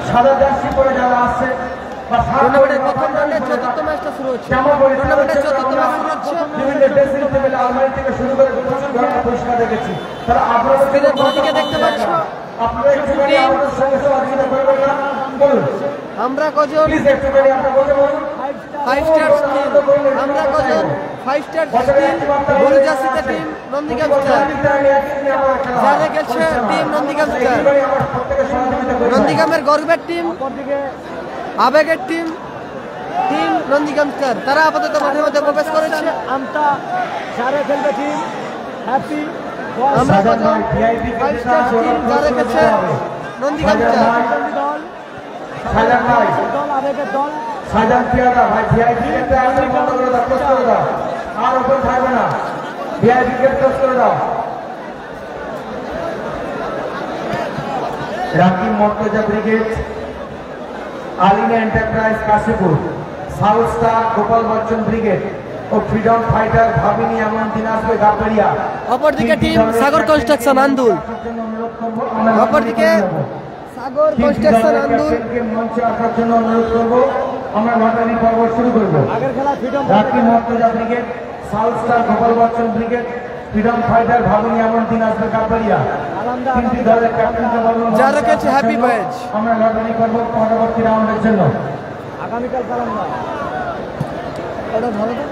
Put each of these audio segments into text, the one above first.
সাদা জার্সি পরে যারা আসছে টুর্নামেন্টের প্রথম রাউন্ডের চতুর্থ ম্যাচটা শুরু হচ্ছে। টুর্নামেন্টের চতুর্থ ম্যাচ শুরু হচ্ছে। বিভিন্ন ড্রেসিং টেবিল আলমারি থেকে শুরু করে প্রচুর ধরনের পরিষ্কার দেখেছি। তারা আপনারা স্ক্রিনের বাঁদিকে দেখতে পাচ্ছ আপনারা একটুখানি আমাদের সঙ্গে সহযোগিতা করবেন না? বলুন আমরা কজন প্লিজ একটুখানি আপনারা বলুন 5 স্টার টিম, আমরা কজন 5 স্টার টিম, হলুদ জার্সিতে টিম নন্দীগ্রাম স্টার, যারা খেলছে টিম নন্দীগ্রাম স্টার, নন্দীগ্রামের গর্বের টিম, আবেগের টিম টিম নন্দীগ্রাম স্টার, তারা আপাতত মাঠের মধ্যে প্রবেশ করেছে। আমতা যারা খেলবে টিম হ্যাপি, আমরা কজন 5 স্টার টিম যারা খেলছে নন্দীগ্রাম স্টার, দল সাজান ভাই দল আবেগের দল সাজান পিয়াদা ভাই ভিআইপি কে একদম বন্ধ করে দাও, ক্লোজ করে দাও, আর ওপেন থাকবে না, ভিআইপি কে ক্লোজ করে দাও। Rakib Mortaza brigade, Alina enterprise Kashipur, south star Gopal Bachchan brigade ও ফ্রিডম ফাইটার ভাবিনী এমন দিন আসবে গাবড়িয়া। অপরদিকে টিম সাগর কনস্ট্রাকশন আন্দুল, অপরদিকে সাগর কনস্ট্রাকশন আন্দুল মঞ্চে আসার জন্য অনুরোধ করবো। আমরা লটারি পর্ব শুরু করবো। আগের খেলা freedom Rakib Mortaza brigade, south star Gopal Bachchan brigade, freedom fighter ভাবিনী এমন দিন আসবে গাবড়িয়া। তিনটি দলের ক্যাপ্টেনকে বলুন যারা খেলছে হ্যাপি ব্যাচ। আমরা লটারি করবো পরবর্তী রাউন্ডের জন্য। আগামীকাল কালান্দা ওটা ভালো তো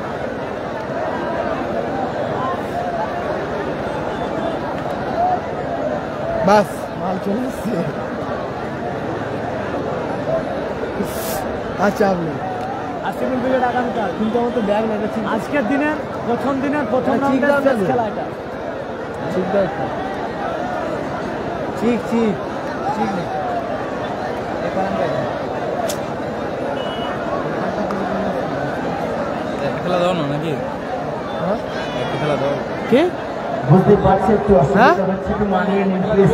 বাস মাল চলে এসছে। আচ্ছা আপনি আসিফুল ব্রিগেড আগামীকাল, কিন্তু আমার তো ব্যাগ না, এটা ঠিক আজকের দিনের প্রথম ঠিক দাও রাউন্ডের না। খেলা এটা ঠিক দাও তো। ঠিক ঠিক ঠিক নেই খেলা দাও না নাকি? হ্যাঁ একটা খেলা দাও। কে বুঝতে পারছি একটু হ্যাঁ? অসুবিধা হচ্ছে, একটু মানিয়ে নিন প্লিজ।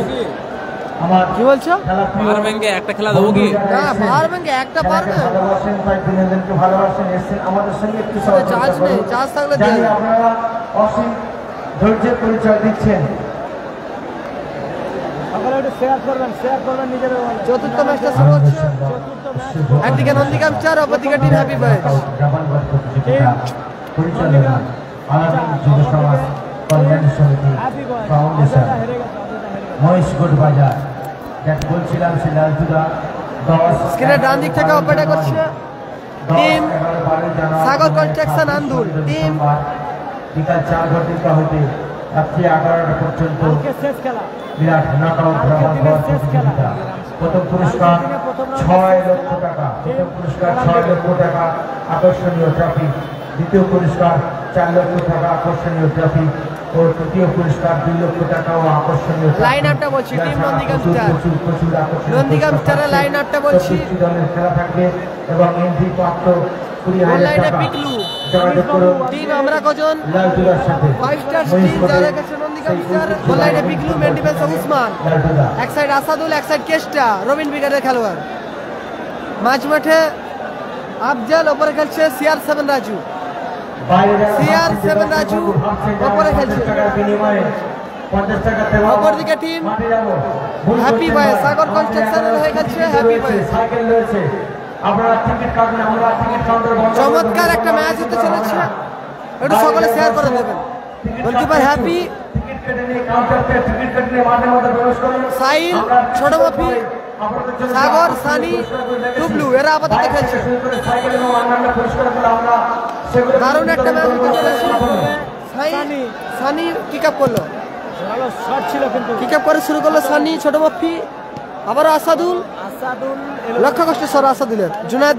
আমার কি বলছো? খেলা প্রিয় পাওয়ার ব্যাংকে একটা খেলা দেবো কি? না পাওয়ার ব্যাংকে একটা পারবে, খেলাকে ভালোবাসেন ভাই, বিনোদনকে ভালোবাসেন, এসেছেন আমাদের সঙ্গে একটু সহযোগিতা চার্জ নেই, করুন। চার্জ থাকলে জানি দেন। আপনারা অসীম ধৈর্যের পরিচয় দিচ্ছেন। সকালে একটু শেয়ার করবেন নিজের মোবাইলে। চতুর্থ ম্যাচটা শুরু হচ্ছে। চতুর্থ ম্যাচ একদিকে নন্দীগ্রাম স্টার, অপরদিকে টিম হ্যাপি ব্যাচ। জামালবাদ প্রতিযোগিতা পরিচালনা আলামিন যুব সমাজ কল্যাণ সমিতি হ্যাপি বয় ফাউন্ডেশন হেরে গেছে। মহেশগড় বাজার, যাকে বলছিলাম সে লালচুরা 10 স্ক্রিনের ডান দিক থেকে অপারেট করছে team Sagar construction Andul, team বিকাল 4 ঘটিকা হইতে রাত্রি 11টা পর্যন্ত কালকে শেষ খেলা, বিরাট নকআউট ধামাকা প্রতিযোগিতা। প্রথম পুরস্কার 6 লক্ষ টাকা, প্রথম পুরস্কার 6 লক্ষ টাকা আকর্ষণীয় ট্রফি, দ্বিতীয় পুরস্কার 4 লক্ষ টাকা আকর্ষণীয় ট্রফি ও তৃতীয় পুরস্কার 2 লক্ষ টাকা ও আকর্ষণীয় ট্রফি। লাইন আপটা বলছি টিম নন্দীগ্রাম স্টার, প্রচুর আকর্ষণীয় নন্দীগ্রাম স্টারের লাইন আপটা বলছি। 25টি দলের খেলা থাকবে এবং এন্ট্রি প্রাপ্ত 20,000 অনলাইনে টাকা। পিকলু যোগাযোগ করুন টিম আমরা কজন লালচুরার সাথে। 5 স্টার টিম যারা কাছে নন্দীগ্রাম স্টার, অনলাইনে পিকলু, মেন ডিফেন্সে উসমান, লালচুরা এক সাইড আসাদুল, এক সাইড কেস্টা, রবিন ব্রিগেডের খেলোয়াড়। মাঝ মাঠে আফজাল, ওপরে খেলছে CR7 রাজু, CR7 রাজু ওপরে খেলছে। অপরদিকে টিম হ্যাপি বয় সাগর কনস্ট্রাকশনের হয়ে খেলছে হ্যাপি বয়। সাইকেল রয়েছে, আপনারা টিকিট কাটুন, আমরা টিকিট কাউন্টার বন্ধ করে চমৎকার একটা ম্যাচ হতে চলেছে, একটু সকলে শেয়ার করে দেবেন। গোলকিপার হ্যাপি, টিকিট কেটে নিয়ে কাউন্টারতে টিকিট কেটে নিয়ে মাঠের মধ্যে প্রবেশ করুন। সাইল, ছোট মফি, সাগর, সানি, টুবলু এরা আপাতত খেলছে। সাইকেল এবং অন্যান্য পরিষ্কার করে আমরা সেগুলো দারুণ একটা ম্যাচ হতে চলেছে। সানি কিক আপ করলো, ভালো শট ছিল কিন্তু কিক আপ করে শুরু করলো সানি, ছোট মফি, আবারও আসাদুল, আসাদুল লক্ষ্য কষ্ট সর আসাদুলের, জুনায়েদ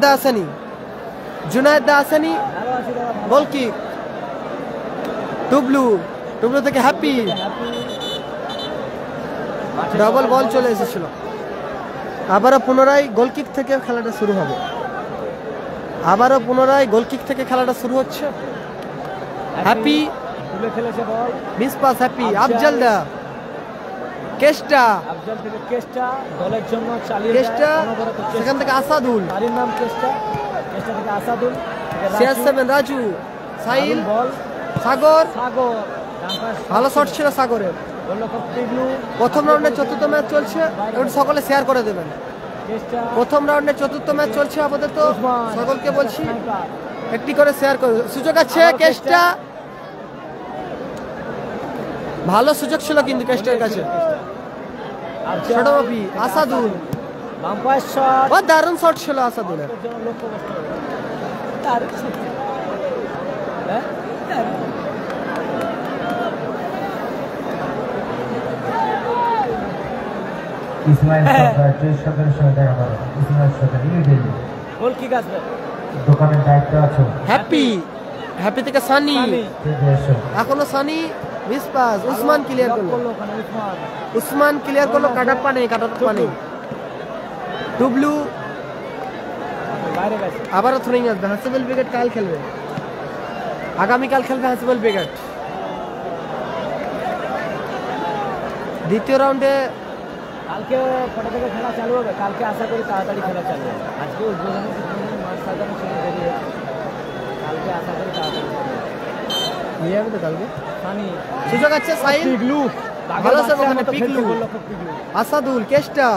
দা আসানি, গোল কিক, টুবলু থেকে হ্যাপি, ডাবল বল চলে এসেছিল। আবারও পুনরায় গোলকিক থেকে খেলাটা শুরু হবে, আবারও পুনরায় গোলকিক থেকে খেলাটা শুরু হচ্ছে। হ্যাপি তুলে খেলেছে বল, মিস পাস হ্যাপি, আফজাল দা, কেস্টা, আফজাল থেকে কেস্টা দলের জন্য চালিয়ে কেস্টা, সেখান থেকে আসাদুল, তার নাম কেস্টা থেকে আসাদুল, CR7 রাজু, সাইল, বল সাগর, ডান পাশ ভালো শট ছিল সাগরের। গোলরক্ষক টিবলু। প্রথম রাউন্ডের চতুর্থ ম্যাচ চলছে, একটু সকলে শেয়ার করে দেবেন। চেষ্টা প্রথম রাউন্ডে চতুর্থ ম্যাচ চলছে আপাতত। উসমান, সকলকে বলছি স্নাইপার। একটি করে শেয়ার করো, সুযোগ আছে আবারও কেসটা, ভালো সুযোগ ছিল কিন্তু কেস্টের কাছে। আফজাল, ছোট বাপি আসাদুল, বাম্পায়ার শট, ও দারুণ শট ছিল আসাদুলের। লক্ষ্য করতে হবে। দারুণ শট। হ্যাঁ? দারুণ। ইসমাইল সরকার 24 সঙ্গে দেখা করো। ইসমাইল সরকার নিউ দিল্লি গোল কিক আসবে। দোকানের দায়িত্ব আছো, হ্যাপি হ্যাপি থেকে সানি, সানি। থেকে এসো। এখনো Sunny miss pass, Usman clear block করলো, করলো ওখানে উসমান। উসমান ক্লিয়ার করলো, কাটাপ্পা নেই, কাটাপ্পা নেই। টুবলু বাইরে গেছে। আবারও থ্রোয়িং আসবে, হাসিবুল ব্রিগেড কাল খেলবে, আগামীকাল খেলবে হাসিবুল ব্রিগেড। দ্বিতীয় রাউন্ডে কালকে কটা থেকে খেলা চালু হবে? কালকে আশা করি তাড়াতাড়ি খেলা চালু হবে। আজকে উদ্বোধনী মাঠ সাজানো ছিল বেরিয়ে, কালকে আশা করি তাড়াতাড়ি চালু হবে। নিয়ে যাবে তো কালকে। সানি, সুযোগ আছে সাইল, পিগলু, ভালো বাঘের সব বাচ্চার ওখানে মতো পিগলু। খেলছে গোলরক্ষক পিগলু। আসাদুল, কেস্টা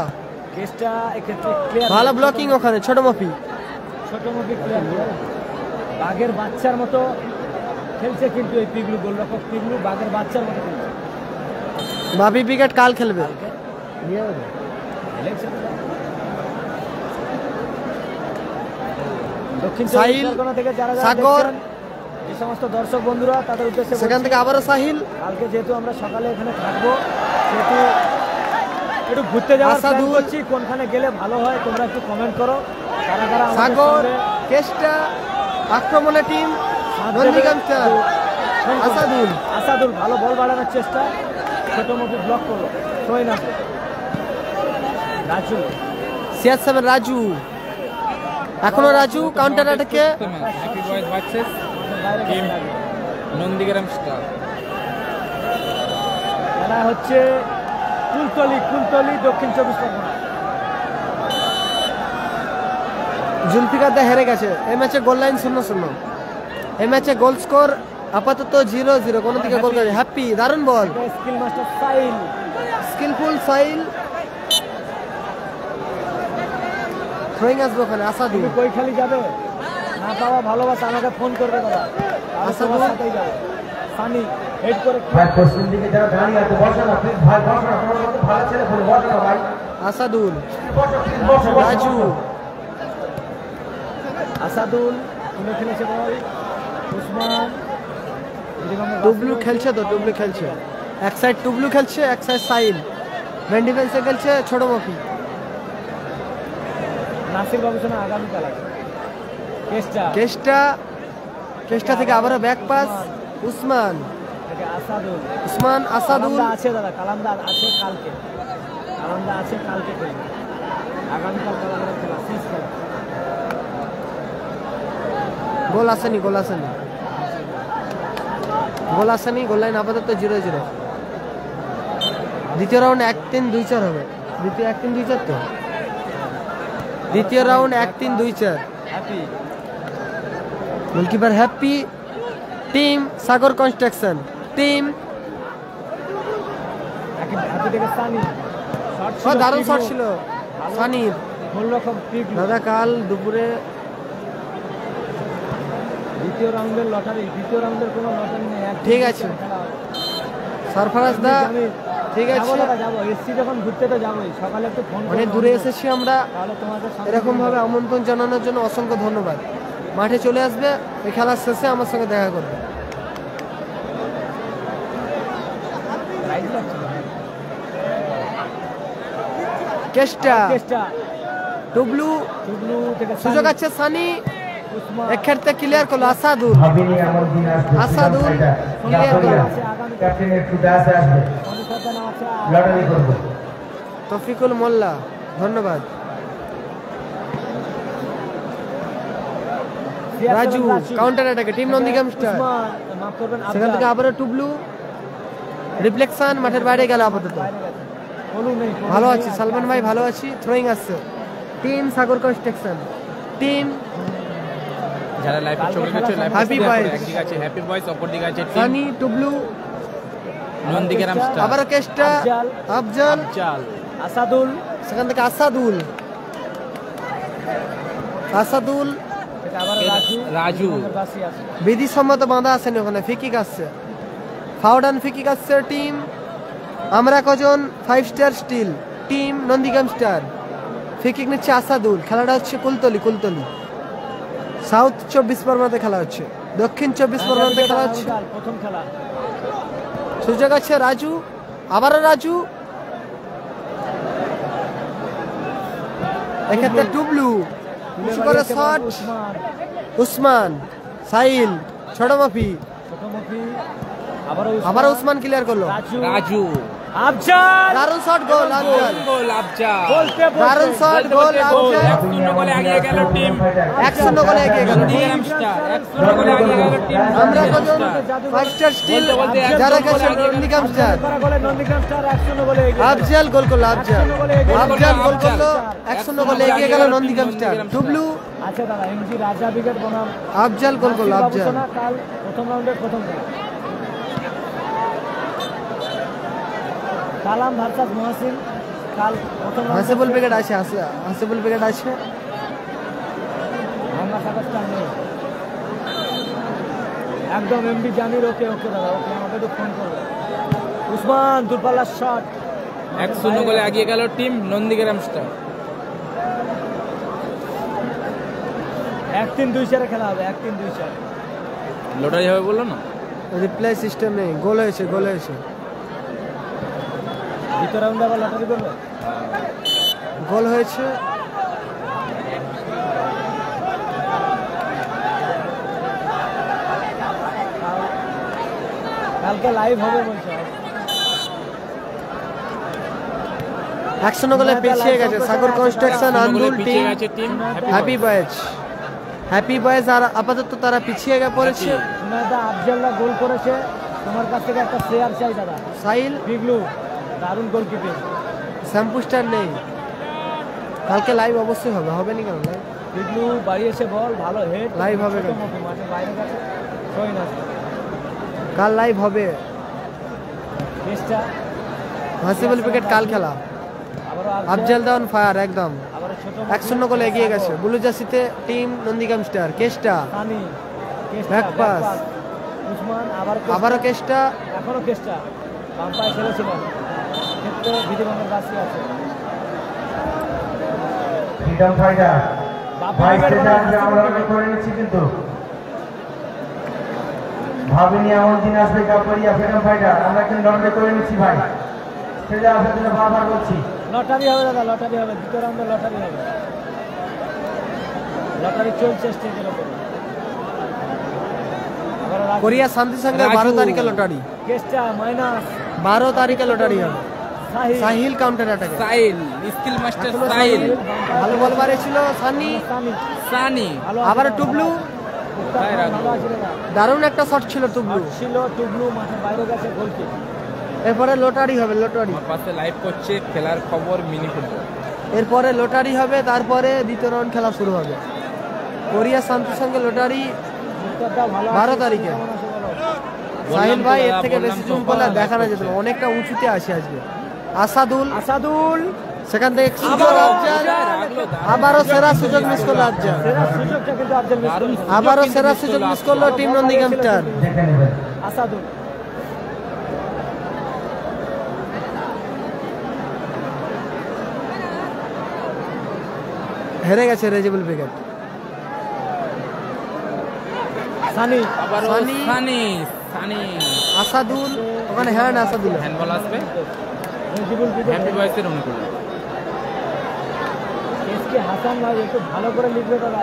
কেসটা এক্ষেত্রে ক্লিয়ার, ভালো ব্লকিং ওখানে, ছোট মাপি। ছোট মুখে ক্লিয়ার, বাঘের বাচ্চার মতো খেলছে কিন্তু এই পিগলু, গোলরক্ষক পিগলু বাঘের বাচ্চার মতো খেলছে। বাপি ব্রিগেড কাল খেলবে। নিয়ে যাবে তো? খেলেছে তো। দক্ষিণ সাহিল, চব্বিশ পরগনা থেকে যারা যারা সাগর, দেখছেন, যে সমস্ত দর্শক বন্ধুরা তাদের উদ্দেশ্যে সেখান বলছি, থেকে আবারও সাহিল, কালকে যেহেতু আমরা সকালে এখানে থাকবো, সেহেতু একটু ঘুরতে যাওয়ার প্ল্যান আসাদুল, করছি। কোনখানে গেলে ভালো হয় তোমরা একটু কমেন্ট করো। কারা কারা আমাদের সাগর, সঙ্গে কেস্টা, আক্রমণের টিম, সাথ নন্দীগ্রাম দেবে। চার, ফোন করো। আসাদুল, আসাদুল ভালো বল বাড়ানোর চেষ্টা, ছোট মুখে ব্লক করলো, থ্রোইন আসবে। রাজু, CR7 রাজু, এখনো রাজু কাউন্টার অ্যাটাকে। হ্যাপি বয়েজ ভার্সেস বাইরে টিম গেছে রাজু। নন্দীগ্রাম স্টার। খেলা হচ্ছে কুলতলি দক্ষিণ চব্বিশ পরগনা। জুলফিকার দা হেরে গেছে এই ম্যাচে, গোল লাইন 0-0। এই ম্যাচে গোল স্কোর আপাতত 0-0, কোনো দিকে গোল করে। হ্যাপি, দারুণ বল, স্কিল মাস্টার সাইল, স্কিলফুল সাইল, থ্রোয়িং আসবে ওখানে। আসাদুল, তুমি কই খালি যাবে? না পাওয়া ভালোবাসা আমাকে ফোন করবে দাদা, আমি আসাদুল। তোমার সাথেই যাবো। সানি হেড করে ভাই পশ্চিম দিকে যারা দাঁড়িয়ে আছে বসো না প্লিজ, ভাই বসো না, তোমার মতো ভালো ছেলে বলে বসো না ভাই, আসাদুল, বসো প্লিজ, বসো বসো, রাজু, বসো। আসাদুল তুলে খেলেছে বল, উসমান, টুবলু খেলছে তো, টুবলু খেলছে, এক সাইড টুবলু খেলছে, এক সাইড সাইল, মেন ডিফেন্সে খেলছে ছোট মফি। নাসির বাবু শোনা আগামীকাল আছে। কেস্টা থেকে আবারও ব্যাক পাস, উসমান, থেকে আসাদুল, উসমান, আসাদুল, কালামদা আছে দাদা, কালামদা আছে কালকে, কালামদা আছে কালকে খেলবে, আগামীকাল কালামদার খেলা, শেষ খেলা। গোল আসেনি, গোল আসেনি, গোল আসেনি, গোল লাইন আপাতত 0-0। দ্বিতীয় রাউন্ড 1-3-2-4 হবে, দ্বিতীয় 1-3-2-4 তো, দ্বিতীয় round 1-3-2-4। Happy, goalkeeper happy, team Sagar construction, team happy থেকে সানি, ও দারুণ শট ছিল সানির। গোলরক্ষক পিগলু। দাদা কাল দুপুরে দ্বিতীয় রাউন্ডের লটারি, দ্বিতীয় রাউন্ডের কোনো লটারি নেই, এক ঠিক আছে। খেলা হবে। সরফরাজ দা, ঠিক যাবো আছে, দাদা, যাবো, এসছি যখন ঘুরতে তো যাবোই, সকালে একটু ফোন করে অনেক দূরে জানাবো। এসেছি আমরা, তাহলে তোমাদের সঙ্গে এরকম ভাবে আমন্ত্রণ জানানোর জন্য অসংখ্য ধন্যবাদ। মাঠে চলে আসবে, এই খেলার শেষে আমার সঙ্গে দেখা করবে। প্রাইজ লাগছে না। কেস্টা, চেষ্টা, টুবলু, টুবলু থেকে সুযোগ সানি, আছে সানি, উসমান, এক ক্ষেত্রে ক্লিয়ার করলো আসাদুল, ভাবিনি এমন দিন আসবে, আসাদুল, ক্লিয়ার ক্লিয়ার করলাম, ক্যাপ্টেন একটু ডাসে আসবে, অনুসাদনা আছে, লটারি করবো। তফিকুল মোল্লা, ধন্যবাদ। রাজু কাউন্টার অ্যাটাকে, টিম নন্দীগ্রাম স্টার, উসমান, মাফ করবেন, সেখান থেকে আবারও টুবলু, রিফ্লেকশন, মাঠের বাইরে গেল আপাতত। ভালো আছি সালমান ভাই, ভালো আছি। থ্রোয়িং আসছে টিম সাগর কনস্ট্রাকশন, টিম যারা লাইভ চোখে গেছে লাইভ Happy boys। একদিকে আছে হ্যাপি বয়েজ, অপর দিকে আছে টিম সানি, টুবলু, নন্দীগ্রাম স্টার। আবারও কেস্টা, আফজাল, চাল আসাদুল, সেখান থেকে আসাদুল, আসাদুল এটা আবার রাজু রাজু। বাসি আছে বিধিসম্মত বাঁধা আছেন ওখানে, ফিকিক আসছে, ফাউডান ফিকিক আসছে টিম আমরা কজন 5 star steel, team Nandigram star. Free kick নিচ্ছে আসাদুল, খেলাটা হচ্ছে কুলতলি সাউথ 24 পরগনাতে খেলা হচ্ছে, দক্ষিণ 24 পরগনাতে খেলা হচ্ছে। প্রথম খেলা সুযোগ আছে রাজু, আবারও রাজু, এক্ষেত্রে টুবলু উঁচু করে শট, উসমান উসমান সাইল ছোট মাফি, ছোটমুখী আবার উসমান ক্লিয়ার করলো, রাজু। আফজাল দারুণ শট, গোল আফজাল, গোল আফজাল। বলতে দারুণ শট, গোল আফজাল, 1-0 গোলে এগিয়ে গেল টিম 1-0 গোলে এগিয়ে গেল নন্দীগ্রাম স্টার। 1-0 গোলে এগিয়ে গেল টিম আমরা কজন নন্দীগ্রাম স্টার। 5 স্টার স্টিল, বলতে যারা গেছে নন্দীগ্রাম স্টার। করা গোলে নন্দীগ্রাম স্টার 1-0 গোলে এগিয়ে গেল। আফজাল গোল করলো, আফজাল 1-0 গোলে এগিয়ে গেল। আফজাল গোল করলো, 1-0 গোলে এগিয়ে গেল নন্দীগ্রাম স্টার। টুবলু আচ্ছা দাদা এমজি রাজা উইকেট বনাম আফজাল গোল করলো, আফজাল বাবুসোনা কাল প্রথম রাউন্ডের প্রথম খেলা। কালাম ভার্সাস মহাসিন কাল প্রথম হাসিবুল ব্রিগেড আছে, হাসিবুল ব্রিগেড আছে, ভাঙ্গা সাকাস্টার নেই একদম এমডি জামির। ওকে দাদা ওকে আমাকে একটু ফোন করবে। উসমান দূরপাল্লার শট 1-0 গোলে এগিয়ে গেল টিম নন্দীগ্রাম স্টার। 1-3-2 খেলা হবে 1-3-2 লটারি হবে বললো না? রিপ্লাই সিস্টেম নেই, গোল হয়েছে, গোল হয়েছে, দ্বিতীয় রাউন্ডে আবার লটারি করবে। গোল হয়েছে, কালকে লাইভ হবে বলছে। 1-0 গোলে পিছিয়ে গেছে সাগর কনস্ট্রাকশন, 1-0 গোলে আন্দুল পিছিয়ে টিম, গেছে টিম হ্যাপি বয়েজ আর আপাতত তারা পিছিয়ে গিয়ে পড়েছে। সুনাদা আফজাল্লাহ গোল করেছে, তোমার কাছ থেকে একটা শেয়ার চাই দাদা। সাইল বিগলু দারুণ গোলকিপিং। শ্যাম্পু স্টার নেই, কালকে লাইভ অবশ্যই হবে, হবে নি কেন লাইভ? বিগলু বাড়িয়েছে বল, ভালো হেড, লাইভ হবে কেন? মাঠে বাইরে গেছে ছয় না কাল লাইভ হবে, চেষ্টা হাসিবুল ক্রিকেট কাল খেলা, আবারও আফজাল দাওয়ান ফায়ার একদম আবারও ছোট 1-0 গোলে এগিয়ে গেছে ব্লু জার্সিতে team Nandigram star. Kesta Sunny back pass, Usman আবারও কেস্টা, এখনো চেষ্টা বাম্পায় খেলেছিলেন, ক্ষেত্রে বিধিবন্ধের বাসি আছে। ফ্রিডম ফাইটার ভাই স্টেডিয়ামে আমরা করে নিচ্ছি, কিন্তু ভাবিনি এমন দিন আসবে কাপড়িয়া ফ্রিডম ফাইটার, আমরা কিন্তু লড়াই করে নিচ্ছি ভাই, স্টেডিয়ামের জন্য বারবার বলছি। লটারি হবে দাদা, লটারি হবে, দ্বিতীয় রাউন্ডে লটারি হবে, লটারি চলছে স্টেজের উপরে। কোরিয়া শান্তি সঙ্গে 12 তারিখে লটারি, কেস্টা মাইনাস 12 তারিখে লটারি হবে। সাহিল সাহিল কাউন্টার অ্যাটাকে, সাইল স্কিল মাস্টার সাইল। ভালো বল মারেছিল সানি, সানি সানি ভালো আবার টুবলু, ভালো আছে দাদা, দারুণ একটা শট ছিল টুবলু। ছিল টুবলু মাঠে বাইরে গেছে গোলকিপ। এরপরে লটারি হবে, লটারি, আমার পাশে লাইভ করছে খেলার খবর মিনি ফুটবল। এরপরে লটারি হবে, তারপরে দ্বিতীয় রাউন্ড খেলা শুরু হবে। কোরিয়া শান্তি সঙ্গে লটারি মুক্তারদা ভালো 12 আছে, তারিখে। কেমন আছে বলো? সাহিল ভাই এর দাদা, থেকে বললাম বেশি তো, জুম করলে বললাম দেখানো তো। যেত না, অনেকটা উঁচুতে আছে আজকে। আসাদুল আসাদুল সেখান থেকে সুযোগ আফজাল, আবারও সেরা সুযোগ মিস করলো আফজাল, সেরা সুযোগটা কিন্তু আফজাল মিস দারুণ করেছে। আবারও সেরা সুযোগ মিস করলো টিম নন্দীগ্রাম স্টার। দেখে নেবেন আসাদুল হেরে গেছে রেজিবুল ব্রিগেড। সানি আবারও সানি। সানি সানি আসাদুল ওখানে হ্যান্ড, আসাদুল হ্যান্ডবল আসবে রেজিবুল হ্যাপি বয়েসের অনুকূলে। এসকে হাসান ভাই একটু ভালো করে লিখবে দাদা,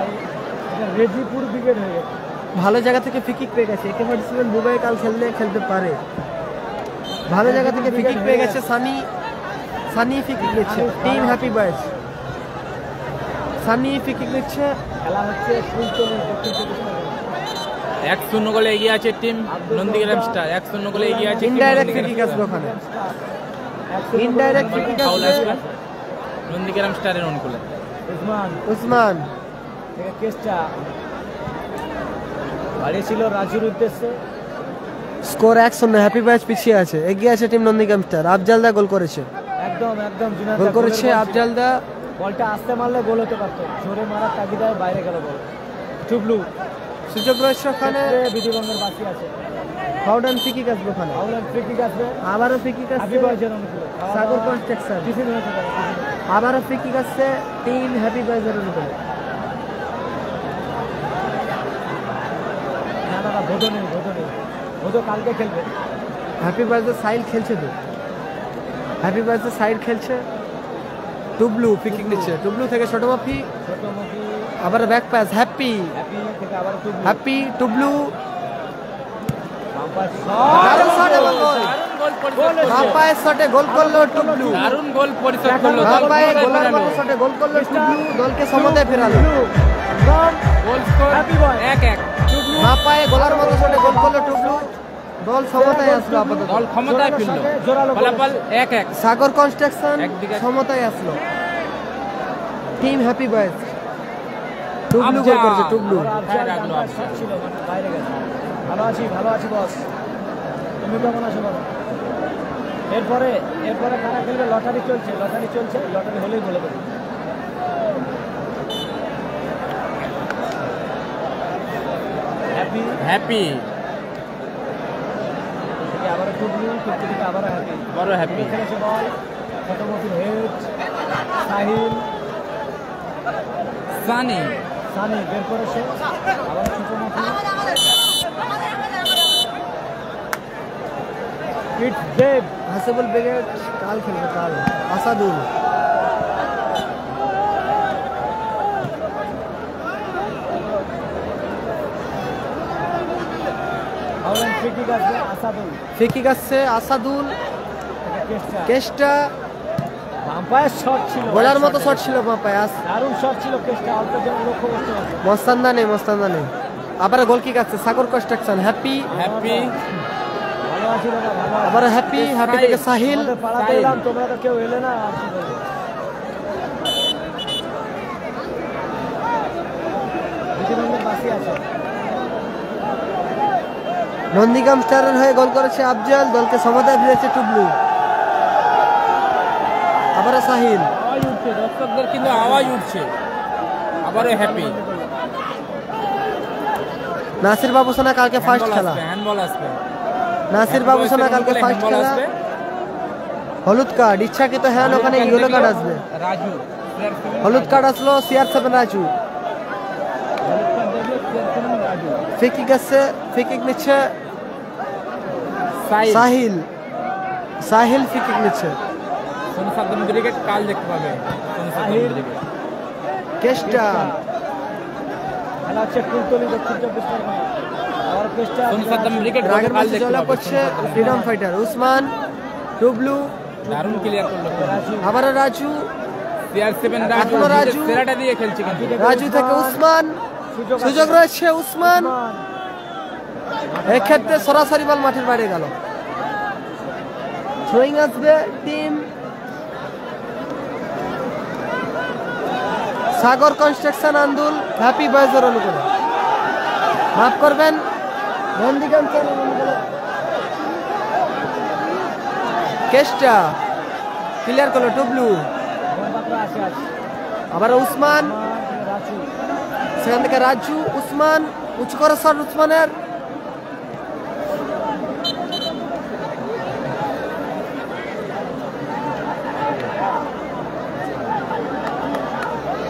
এটা রেজিপুর ব্রিগেড হয়ে গেছে। ভালো জায়গা থেকে ফিকিক পেয়ে গেছে, একে পার্টিসিপেন্ট মুম্বাই কাল খেলতে পারে। ভালো জায়গা থেকে ফিকিক পেয়ে গেছে সানি, সানি ফিকিক নিচ্ছে টিম হ্যাপি বয়েজ, সানি ফিকিক নিচ্ছে। খেলা হচ্ছে ফুলতলি দক্ষিণ চব্বিশ পরগনা। 1-0 গোলে এগিয়ে আছে টিম নন্দীগ্রাম স্টার। 1-0 গোলে এগিয়ে আছে টিম ইনডাইরেক্ট নন্দীগ্রাম ফিকিক আসবে ওখানে, একশো ইনডাইরেক্ট ফিকিক ফাউল আসবে। আসবে নন্দীগ্রাম স্টারের অনুকূলে। উসমান উসমান থেকে কেসটা বাড়িয়েছিল রাজুর উদ্দেশ্যে। স্কোর 1-0, হ্যাপি বয়েজ পিছিয়ে আছে, এগিয়ে আছে টিম নন্দীগ্রাম স্টার। আফজালদা গোল করেছে, একদম একদম জুনায়েদ গোল দা করেছে গোলের বল ছিল। আফজালদা। বলটা আসতে মারলে গোল হতে পারতো, জোরে মারার তাগিদায় বাইরে গেল বল। টুবলু সুযোগ রয়েছে ওখানে, বিধিবঙ্গের বাকি আছে। ফাউডান ফ্রি কিক আসবে ওখানে, আউলার ফ্রি কিক আসবে, আবারও ফ্রি কিক আসবে বয়েজের অনুকূলে। সাগর কনস্ট্রাকশন, টিফিন হতে পারে, আবারও ফ্রি কিক আসছে টিম হ্যাপি বয়েজের অনুকূলে। না না না, ভোদো নেই, ভোদো নেই, ভোদো কালকে খেলবে। হ্যাপি বয়েজের সাইড খেলছে তো, হ্যাপি বয়েজের সাইড খেলছে। টুবলু ফ্রি কিক নিচ্ছে, টুবলু থেকে ছোট মাফি, ছোটমুখী আবার ব্যাক পাস হ্যাপি, হ্যাপি থেকে আবার টুবলু। হ্যাপি টুবলু বাম্পার দারুণ শট এবং গোল, বাম্পায়ের শটে গোল করলো টুবলু, দারুণ গোল পরিশোধ করলো, বাম্পায়ে গোলের মতো শটে গোল করলো টুবলু, দলকে সমতায় ফেরালো। গোল স্কোর হ্যাপি বয়। 1-1। বাম্পায়ে গোলের মতো শটে গোল করলো টুবলু, দল সমতায় আসলো আপাতত। দল ক্ষমতায় ফিরল, ফলাফল 1-1। সাগর কনস্ট্রাকশন একদিকে সমতায় আসলো, টিম হ্যাপি বয়েজ। টুবলু গোল করেছে, টুবলু রাখলো আফজাল। ছিল মানে বাইরে গেছে। ভালো আছি, ভালো আছি বস, তুমি কেমন আছো বলো? এরপরে এরপরে কারা খেলবে? লটারি চলছে, লটারি চলছে, লটারি হলেই বলে দেবো। হ্যাপি হ্যাপি থেকে আবারও টুবলু, টুবলু থেকে আবারও হ্যাপি। বড় হ্যাপি। খেলেছে বল, ছোটমুখির হেড, সাহিল, সানি সানি বের করেছে, আবার ছোটমুখি, ইটস দেব, হাসেবুল ব্রিগেড কাল খেলবে, কাল আসাদুল, আউলান ফ্রি কিক আসবে, আসাদুল ফ্রি কিক আসছে আসাদুল, কেস্টা, কেস্টা বাম্পায়ার শট ছিল, গোলার মতো শট ছিল বাম্পায়, দারুণ শট ছিল কেস্টা, অল্প জন লক্ষ্য করতে পারছে। মস্তান্দা নেই, মস্তান্দা নেই। আবার গোল কিক আসছে সাগর কনস্ট্রাকশন, হ্যাপি, হ্যাপি ভালো আছি দাদা, ভালো আছি। আবার হ্যাপি, হ্যাপি থেকে সাহিল, আমাদের পাড়াতে এলাম, তোমরা তো কেউ এলে না, আর কি বলবো। বিধিবঙ্গের বাকি আছে। নন্দীগ্রাম স্টারের হয়ে গোল করেছে আফজাল, দলকে সমতায় ফিরেছে টুবলু, আবার সাহিল, আওয়াজ উঠছে, দর্শকদের কিন্তু আওয়াজ উঠছে। আবারও হ্যাপি। নাসির বাবুসোনা কালকে ফার্স্ট খেলা, হ্যান্ডবল আসবে। নাসির বাবুসোনা কালকে ফার্স্ট হ্যান্ডবল খেলা, আসবে। হলুদ কার্ড ইচ্ছাকৃত হ্যান, ওখানে ইয়েলো কার্ড আসবে, রাজু হলুদ কার্ড আসলো CR7 রাজু, ফ্রি কিক আসছে, ফ্রি কিক নিচ্ছে সাইল সাহিল, সাহিল ফ্রি কিক নিচ্ছে, সোনসাদ্দম ব্রিগেড কাল দেখতে পাবে। সোনসাদ্দম ব্রিগেড কেস্টা, খেলা হচ্ছে কুলতলি, দক্ষিণ 24 পরগনা। আবার কেস্টা, সোনসাদ্দম ব্রিগেড রাগের কাল মাঝে দেখতে জলা পাবে। করছে ফ্রিডম ফাইটার উসমান, টুবলু, দারুণ ক্লিয়ার করলো। রাজু, আবার রাজু, CR7 রাজু এখনো রাজু। সেরাটা দিয়ে খেলছে কিন্তু। রাজু থেকে উসমান, সুযোগ রয়েছে উসমান, এক্ষেত্রে সরাসরি বল মাঠের বাইরে গেল, থ্রোয়িং আসবে team Sagar construction Andul happy বয়েজের অনুকূলে, মাফ করবেন নন্দীগ্রাম চ্যানেল অনুকূলে, কেস্টা ক্লিয়ার করলো টুবলু, মোমবাতি আসে আছে, আবার উসমান, রাজু, সেখান থেকে রাজু, উসমান উঁচু করে শট উসমানের,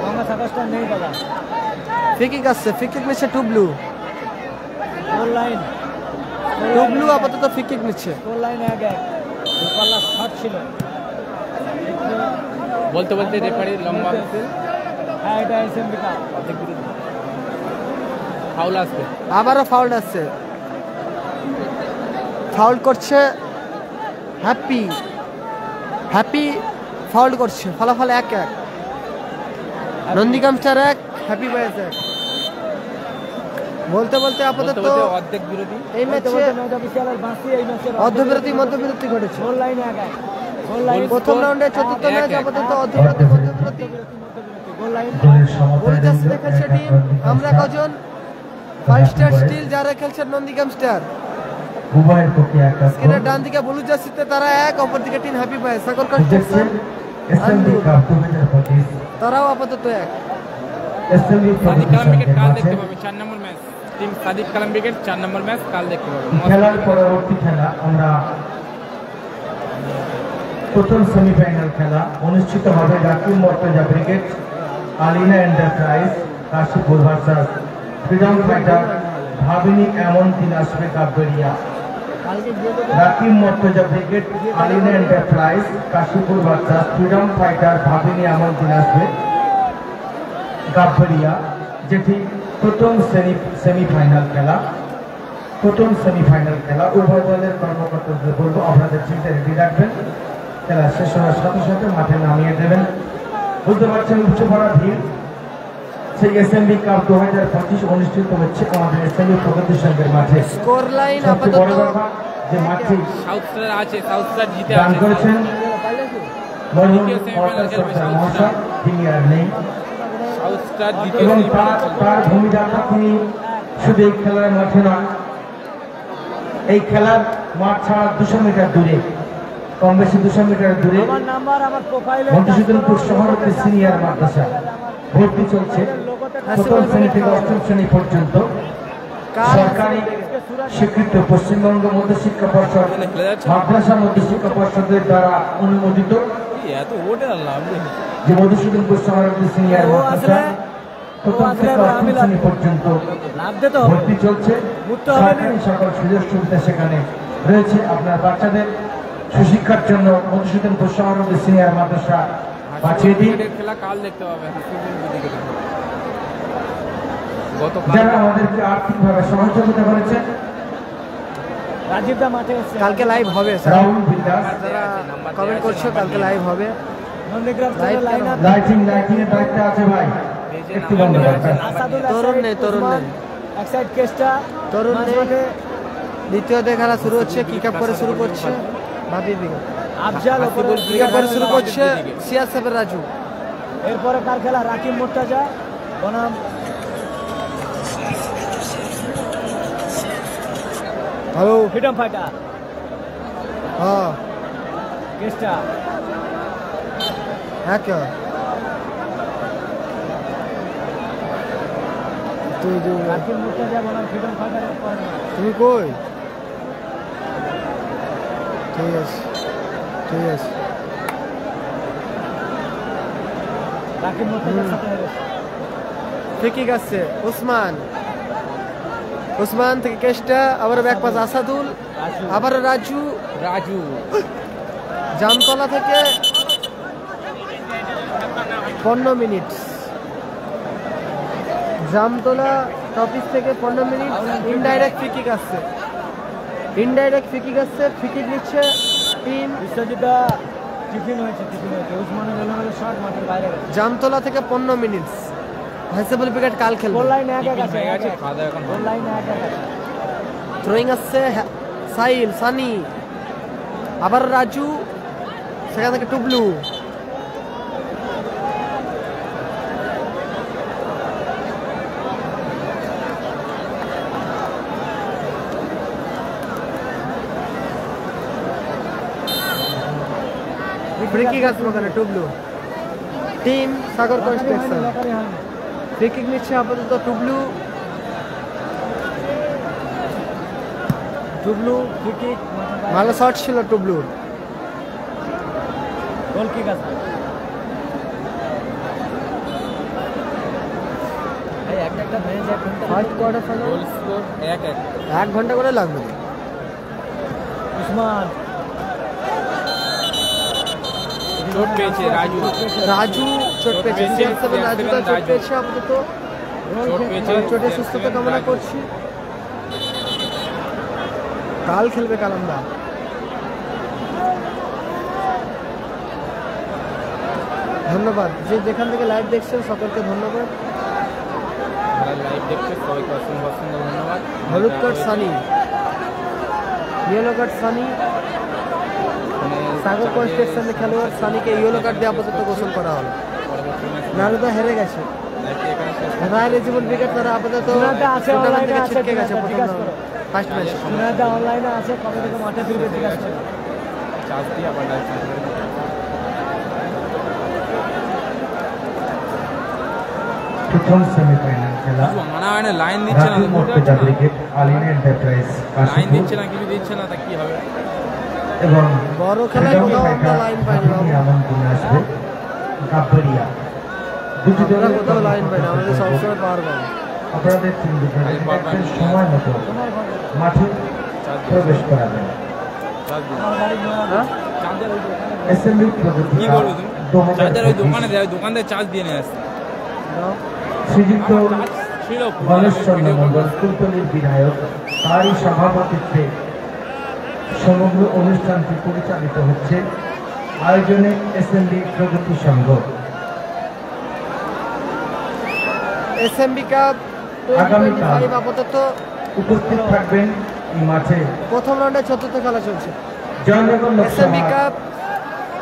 গঙ্গা সাতাশটা নেই দাদা। ফ্রি কিক আসছে, ফ্রি কিক নিচ্ছে টুবলু, গোল লাইন, টুবলু আপাতত ফ্রি কিক নিচ্ছে, গোল লাইন 1-1, দুপাল্লা শট ছিল। বলতে বলতে রেফারি লম্বা হ্যাঁ, এটা SMB কাপ। ফাউল আসবে। আবারও ফাউল আসছে, ফাউল করছে হ্যাপি, হ্যাপি ফাউল করছে, ফলাফল 1-1, নন্দীগ্রাম স্টার 1 হ্যাপি বয়েজ 1। বলতে বলতে আপাতত বলতে বলতে অর্ধেক বিরতি। এই ম্যাচে অর্ধবিরতি মধ্যবিরতি ঘটেছে, গোল লাইন 1-1, গোল লাইন, প্রথম রাউন্ডে চতুর্থ ম্যাচ 1-1 আপাতত অর্ধবিরতি মধ্যবিরতি, গোল লাইন। বলিদাস খেলছে টিম আমরা কজন 5 স্টার স্টিল, যারা খেলছেন নন্দীগ্রাম স্টার, উভয়ের পক্ষে একটা স্ক্রিনের ডান দিকে ব্লু জার্সিতে তারা 1, অপর দিকে team happy boys, Sagar construction SMB cup 2025 তারাও আপাতত এক। এসএমবি সাদিক কালাম ক্রিকেট কাল মাঝে দেখতে পাবে 4 নম্বর ম্যাচ। টিম সাদিক কালাম ক্রিকেট 4 নম্বর ম্যাচ কাল দেখতে পাবে। খেলার পরবর্তী খেলা আমরা প্রথম সেমিফাইনাল খেলা অনুষ্ঠিত হবে Rakib Mortaza brigade Alina enterprise Kashipur versus freedom fighter ভাবিনী এমন দিন আসবে কাপবেরিয়া। Rakib Mortaza brigade Alina enterprise Kashipur versus freedom fighter ভাবিনী এমন দিন আসবে কাপবেরিয়া, যেটি প্রথম সেমিফাইনাল খেলা। প্রথম সেমিফাইনাল খেলা উভয় দলের কর্মকর্তাদের বলবো আপনাদের চিন্তা রেডি রাখবেন। খেলা শেষ হওয়ার সাথে সাথে মাঠে নামিয়ে দেবেন। বুঝতে পারছেন উঠছে পড়া ভিড়। সেই এসএমবি কাপ 2025 অনুষ্ঠিত হচ্ছে আমাদের এসএমবি প্রগতি সংঘের মাঠে। স্কোর লাইন সবচেয়ে বড় আপাতত ব্যাপার যে মাঠে সাউথ স্টার আছে, সাউথ স্টার জিতে দান আছে। করেছেন মরহুম মহাশয়, তিনি আর নেই সাউথ স্টার দ্বিতীয় এবং সেমিফাইনাল তার ভূমিকাটা তিনি শুধু এই খেলার মাঠে নয়, এই খেলার মাঠ ছাড়া 200 মিটার দূরে, কম বেশি 200 মিটার দূরে আমার নাম্বার আমার প্রোফাইলে মধুসূদনপুর শহরতে সিনিয়র মাদ্রাসা ভর্তি চলছে। প্রথম শ্রেণী থেকে অষ্টম শ্রেণী পর্যন্ত সরকারি স্বীকৃত পশ্চিমবঙ্গ মধ্যশিক্ষা পর্ষদ মাদ্রাসা মধ্যশিক্ষা পর্ষদের দ্বারা অনুমোদিত এত ওঠে আল্লাহ যে মধুসূদনপুর শহরতে সিনিয়র মাদ্রাসা প্রথম থেকে অষ্টম শ্রেণী পর্যন্ত লাভ দে তো ভর্তি চলছে। সরকারি সকল সুযোগ সুবিধা সেখানে রয়েছে। আপনার বাচ্চাদের সুশিক্ষার জন্য মধুসূদনপুর শহরতে সিনিয়র মাদ্রাসা বাঁচিয়ে দিন। খেলা কাল দেখতে পাবে হাসিবুল ক্রিকেট। গতকাল যারা আমাদেরকে আর্থিকভাবে সহযোগিতা করেছেন, রাজীব দা মাঠে এসেছে। কালকে লাইভ হবে স্যার, রাহুল বিন্দাস, যারা কমেন্ট করছো কালকে লাইভ হবে। Nandigram live line up lighting এর দায়িত্বে আছে ভাই, একটু বন্ধ করবেন। তরুণ নেই, তরুণ নেই। এক সাইড কেসটা তরুণ নেই। মাঝমাঠে দ্বিতীয় খেলা শুরু হচ্ছে, কিক আপ করে শুরু করছে ভাবি দিকে, আফজাল ওপরে কিক আপ করে শুরু করছে সিয়াজ সাহেবের রাজু। এরপরে কার খেলা রাকিব মোর্তাজা বনাম হ্যালো, ফ্রিডম ফাইটার হ্যাঁ কেসটা হ্যাঁ কে তুই রাকিব মোর্তাজা বনাম ফ্রিডম ফাইটারের পরে তুমি কই? ঠিক আছে, ঠিক আছে। রাকিব মোর্তাজার সাথে হেরেছে। ফ্রিকিক আসছে ওসমান, ওসমান থেকে কেসটা, আবার ব্যাক পাস আসাদুল, আবার রাজু, রাজু জামতলা থেকে 15 মিনিট, জামতলা টপিস থেকে 15 মিনিট। ইনডাইরেক্ট ফ্রিকিক আসছে, ইনডাইরেক্ট ফ্রিকিক আসছে। ফ্রিকিক নিচ্ছে টিম বিশ্বজিৎদা টিফিন হয়েছে, উসমানের এলোমেলো শট মাঠের বাইরে গেছে। জামতলা থেকে 15 মিনিট। হাইসেবল উইকেট কাল খেলবে। গোল লাইন এক এক আছে, হয়ে গেছে, খাওয়া দাওয়া এখন গোল লাইন এক এক আছে। থ্রোয়িং আসছে সাইল, সানি, আবার রাজু, সেখান থেকে টুবলু। ফ্রিকিক আসবে ওখানে Tublu, team Sagar construction. Lottery হয়নি। ফ্রিকিক নিচ্ছে আপাতত টুবলু, টুবলু ফ্রিকিক মাঠের বাইরে। ভালো শট ছিল টুবলুর। গোল কিক আছে। এই একটা ম্যাচ এক ঘন্টা first quarter final goal score 1-1। 1 ঘন্টা করে লাগবে। উসমান চোট পেয়েছে রাজু, রাজু চোট পেয়েছে, রাজু চোট পেয়েছে আপাতত। চোট পেয়েছে, চোটের সুস্থতা কামনা করছি। কাল খেলবে কাল আমরা। ধন্যবাদ যে যেখান থেকে লাইভ দেখছেন সকলকে ধন্যবাদ। লাইভ দেখছে সবাইকে অসংখ্য অসংখ্য ধন্যবাদ। হলুদ card Sunny, yellow card Sunny, Sagar কনস্ট্রাকশনের খেলোয়াড় সানিকে ইয়েলো কার্ড দিয়ে আপাতত গোসল করা হলো। নারুদা হেরে গেছে, রায়ের জীবন উইকেট তারা আপাতত সুনাদা আছে, টুর্নামেন্ট অনলাইনে থেকে আছে, ছিটকে গেছে সুনাদা, জিজ্ঞাসা প্রথম করো। First match. সুনাদা অনলাইনে আছে, কবে থেকে মাঠে ফিরবে জিজ্ঞাসা করো। চার্জ দিয়ে আবার প্রথম সেমিফাইনাল খেলা মানা হয় না, লাইন দিচ্ছে না, Ratul Murtaza brigade Alina enterprise line Kashipur দিচ্ছে না, কিছু দিচ্ছে না, তা কি হবে? এবং বড় খেলায় কোথাও আমরা লাইন পাই না বাবু। আমন্ত্রণ আসবে কাপড়িয়া দুটি আমরা দলের কোথাও লাইন পাই না, আমাদের সবসময় পাওয়ার পাই। আপনাদের তিন দুজন সময় মতো মাঠে প্রবেশ করাবেন। হ্যাঁ? অ্যাসেম্বলি কি প্রযুক্তি করবে তুমি? চার্জার ওই দোকানে দেয়, ওই দোকান থেকে চার্জ দিয়ে নিয়ে আসছে। নাও। শ্রীযুক্ত ছিল গণেশচন্দ্র মন্ডল কুলতলির বিধায়ক, তারই সভাপতিত্বে সমগ্র অনুষ্ঠানটি পরিচালিত হচ্ছে। আয়োজনে অ্যাসেম্বলি প্রগতি সংঘ। এসএমবি কাপ আগামীকাল 2025 আপাতত উপস্থিত থাকবেন এই মাঠে প্রথম রাউন্ডে চতুর্থ খেলা চলছে। জয়নগর এসএমবি লোকসভা কাপ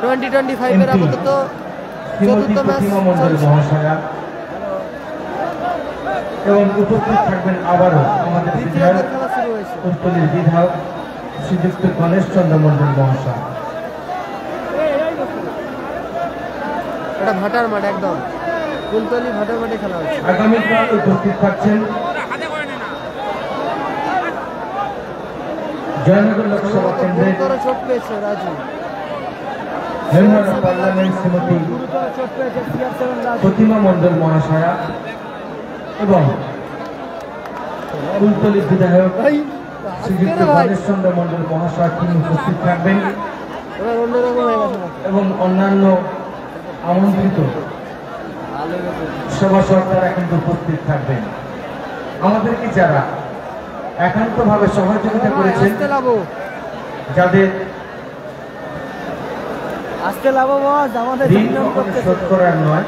2025 এর MP আপাতত শ্রীমতী চতুর্থ ম্যাচ প্রতিমা মন্ডল চলছে। মহাশয়া এবং উপস্থিত থাকবেন আবারও আমাদের দ্বিতীয় বিধায়ক খেলা শুরু হয়েছে। কুলতলির বিধায়ক শ্রীযুক্ত গণেশচন্দ্র মন্ডল মহাশয়। এটা ভাটার মাঠ একদম, কুলতলি ভাটার মাঠে খেলা হচ্ছে। আগামীকাল উপস্থিত থাকছেন জয়নগর লোকসভা কেন্দ্রের গুরুতর চোট পেয়েছে Raju. Member of parliament Shrimati গুরুতর চোট পেয়েছে CR7 রাজু। প্রতিমা মন্ডল মহাশয়া এবং কুলতলির বিধায়ক শ্রীযুক্ত গণেশচন্দ্র মন্ডল মহাশয় তিনি উপস্থিত থাকবেন এবার অন্যরকম হয়ে গেছে মাঠ। এবং অন্যান্য আমন্ত্রিত সভাসদরা কিন্তু উপস্থিত থাকবেন। আমাদেরকে যারা একান্তভাবে সহযোগিতা করেছেন, আসতে লাভো। যাদের আসতে লাভো বস, আমাদের ঋণ নিয়ম কখনো করতেছে। শোধ করার নয়,